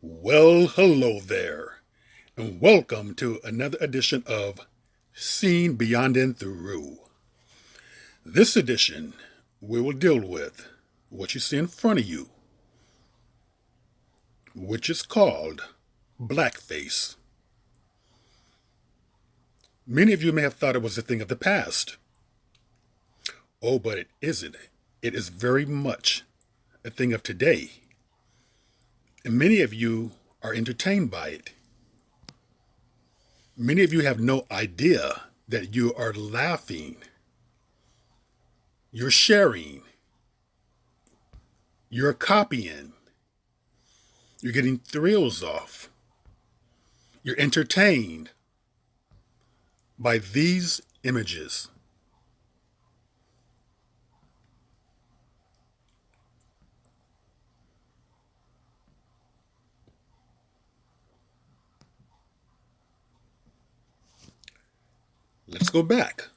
Well, hello there, and welcome to another edition of Seen Beyond and Through. This edition, we will deal with what you see in front of you, which is called blackface. Many of you may have thought it was a thing of the past. Oh, but it isn't. It is very much a thing of today, and many of you are entertained by it. Many of you have no idea that you are laughing, you're sharing, you're copying, you're getting thrills off, you're entertained by these images. Let's go back.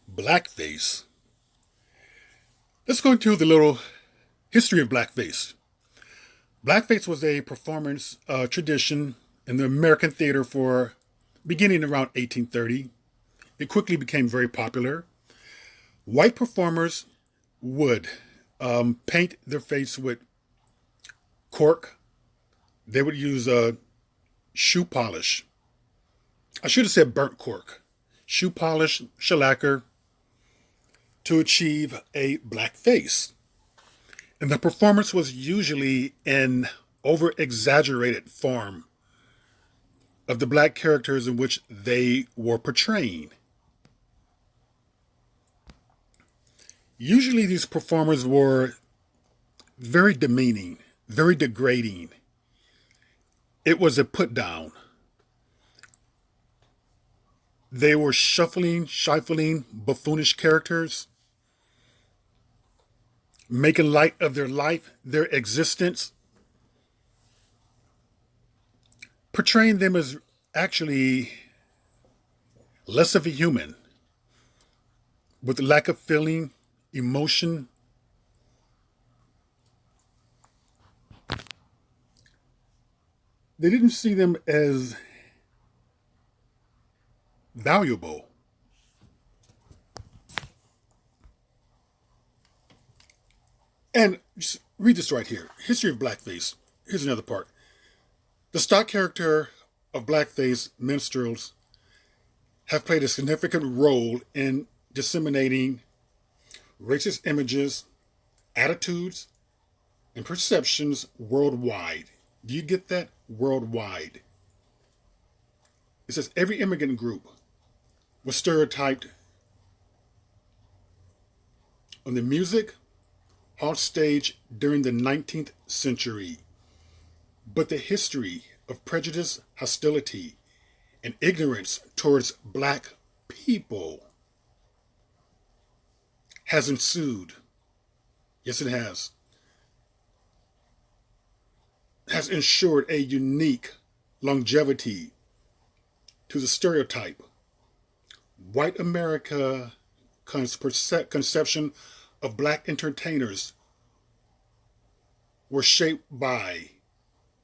Blackface. Let's go into the little history of blackface. Blackface was a performance tradition in the American theater for beginning around 1830. It quickly became very popular. White performers would paint their face with cork. They would use shoe polish. I should have said burnt cork. Shoe polish, shellacker, to achieve a black face. And the performance was usually an over exaggerated form of the black characters in which they were portraying. Usually, these performers were very demeaning, very degrading. It was a put down. They were shuffling, trifling, buffoonish characters, making light of their life, their existence, portraying them as actually less of a human, with lack of feeling, emotion. They didn't see them as valuable. And just read this right here. History of blackface. Here's another part. The stock character of blackface minstrels have played a significant role in disseminating racist images, attitudes, and perceptions worldwide. Do you get that? Worldwide. It says every immigrant group was stereotyped on the music hall stage during the 19th century. But the history of prejudice, hostility, and ignorance towards black people has ensued. Yes, it has. Has ensured a unique longevity to the stereotype. White America conception of black entertainers were shaped by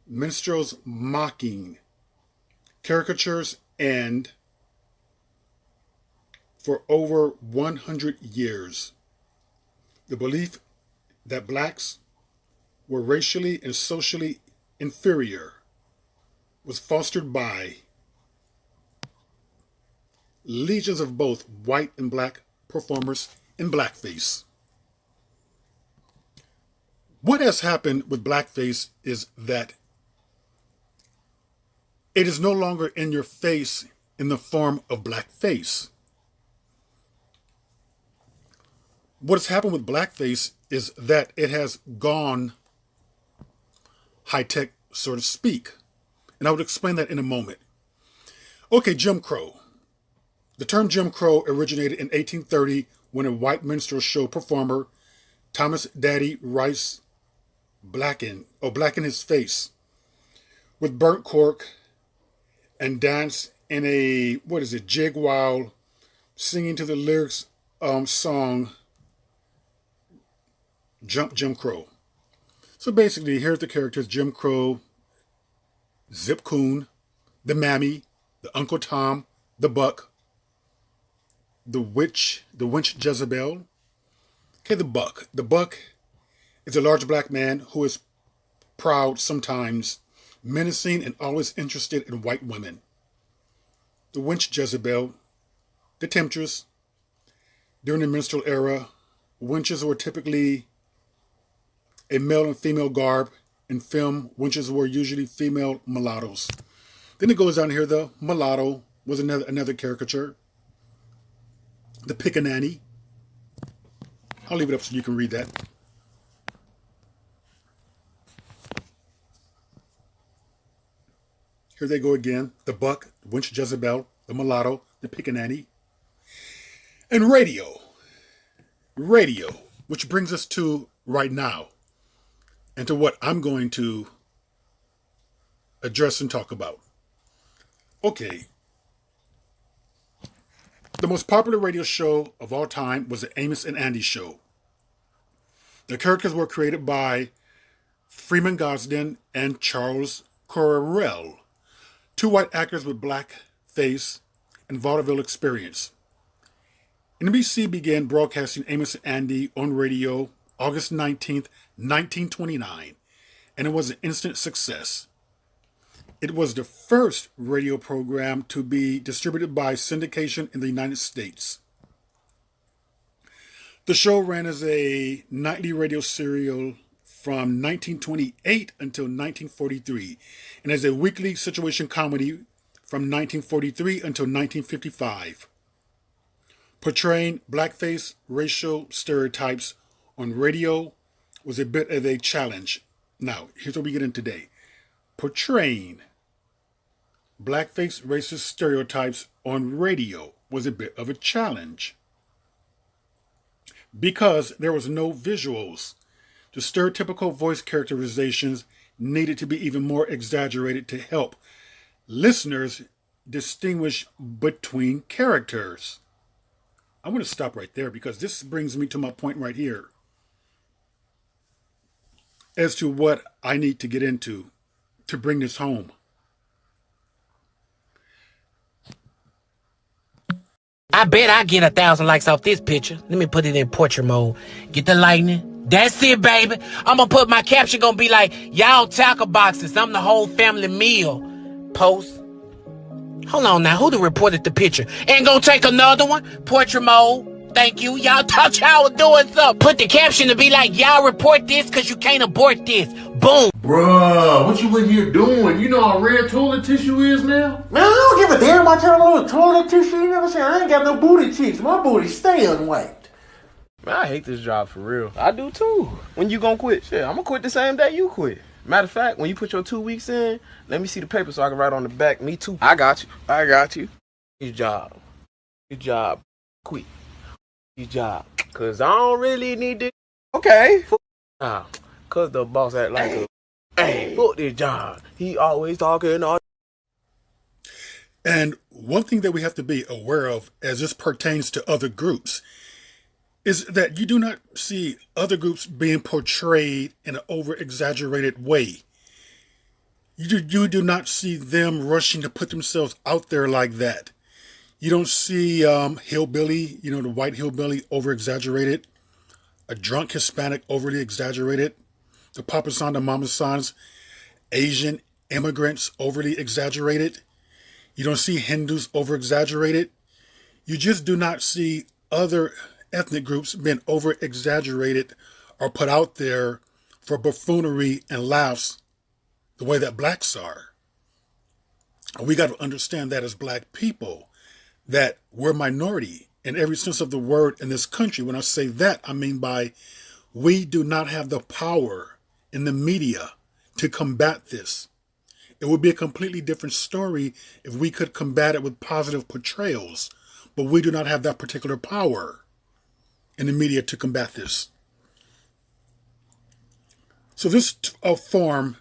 minstrels mocking caricatures, and for over 100 years, the belief that blacks were racially and socially inferior was fostered by legions of both white and black performers in blackface. What has happened with blackface is that it is no longer in your face in the form of blackface. What has happened with blackface is that it has gone high tech, so to speak. And I would explain that in a moment. Okay, Jim Crow. The term Jim Crow originated in 1830 when a white minstrel show performer, Thomas Daddy Rice, blackened his face with burnt cork and danced in a, jig while singing to the lyrics song Jump Jim Crow. So basically, here's the characters: Jim Crow, Zip Coon, the Mammy, the Uncle Tom, the Buck, the Winch Jezebel. Okay, the Buck. The Buck is a large black man who is proud, sometimes menacing, and always interested in white women. The Winch Jezebel, the temptress. During the minstrel era, winches were typically a male and female garb. In film, winches were usually female mulattoes. Then it goes down here, the mulatto was another caricature. The pickaninny. I'll leave it up so you can read that. Here they go again. The Buck, the Winch Jezebel, the mulatto, the pickaninny. And radio. Radio, which brings us to right now and to what I'm going to address and talk about. Okay. The most popular radio show of all time was the Amos and Andy Show. The characters were created by Freeman Gosden and Charles Correll, two white actors with blackface and vaudeville experience. NBC began broadcasting Amos and Andy on radio August 19th, 1929, and it was an instant success. It was the first radio program to be distributed by syndication in the United States. The show ran as a nightly radio serial from 1928 until 1943, and as a weekly situation comedy from 1943 until 1955. Portraying blackface racial stereotypes on radio was a bit of a challenge. Now, here's what we get in today. Portraying blackface racist stereotypes on radio was a bit of a challenge because there was no visuals. The stereotypical voice characterizations needed to be even more exaggerated to help listeners distinguish between characters. I'm going to stop right there because this brings me to my point right here as to what I need to get into to bring this home. I bet I get 1,000 likes off this picture. Let me put it in portrait mode. Get the lightning. That's it, baby. I'm gonna put my caption gonna be like, y'all tackle boxes. I'm the whole family meal. Post. Hold on now. Who done reported the picture? Ain't gonna take another one. Portrait mode. Thank you. Y'all thought y'all was doing something. Put the caption to be like, y'all report this because you can't abort this. Boom. Bruh, what you in here doing? You know how rare toilet tissue is now? Man, I don't give a damn about your little toilet tissue. You know what I'm saying? I ain't got no booty cheeks. My booty stay unwiped. Man, I hate this job for real. I do too. When you gonna quit? Shit, I'm gonna quit the same day you quit. Matter of fact, when you put your 2 weeks in, let me see the paper so I can write on the back, me too. I got you. I got you. Good job. Good job. Quit. Good job. Cause I don't really need this. Okay. Cause the boss act like a hey, fuck this job. He always talking all. And one thing that we have to be aware of as this pertains to other groups is that you do not see other groups being portrayed in an over-exaggerated way. You do not see them rushing to put themselves out there like that. You don't see hillbilly, the white hillbilly over-exaggerated, a drunk Hispanic overly exaggerated, the Papa San, the Mama Sans, Asian immigrants overly exaggerated. You don't see Hindus over-exaggerated. You just do not see other ethnic groups being over-exaggerated or put out there for buffoonery and laughs the way that blacks are. And we got to understand that as black people, that we're minority in every sense of the word in this country. When I say that, I mean by we do not have the power in the media to combat this. It would be a completely different story if we could combat it with positive portrayals, but we do not have that particular power in the media to combat this. So this form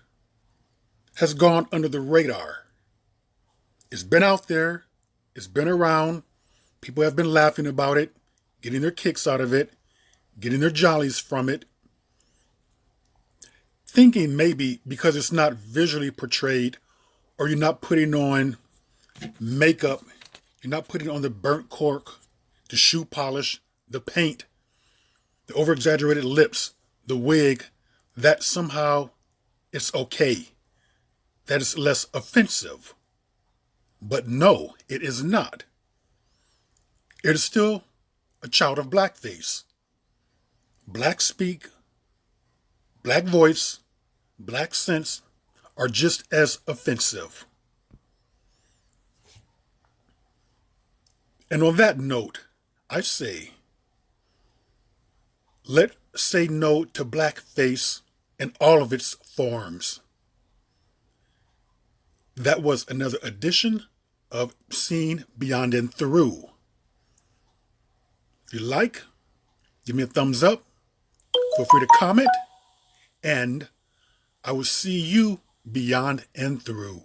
has gone under the radar. It's been out there. It's been around. People have been laughing about it, getting their kicks out of it, getting their jollies from it. thinking maybe because it's not visually portrayed, or you're not putting on makeup, you're not putting on the burnt cork, the shoe polish, the paint, the over-exaggerated lips, the wig, that somehow it's okay, that it's less offensive. But no, it is not. It is still a child of blackface. Black speak, black voice, black sense are just as offensive. And on that note, I say, let's say no to blackface in all of its forms. That was another edition of Seen Beyond and Through. If you like, give me a thumbs up. Feel free to comment. And I will see you beyond and through.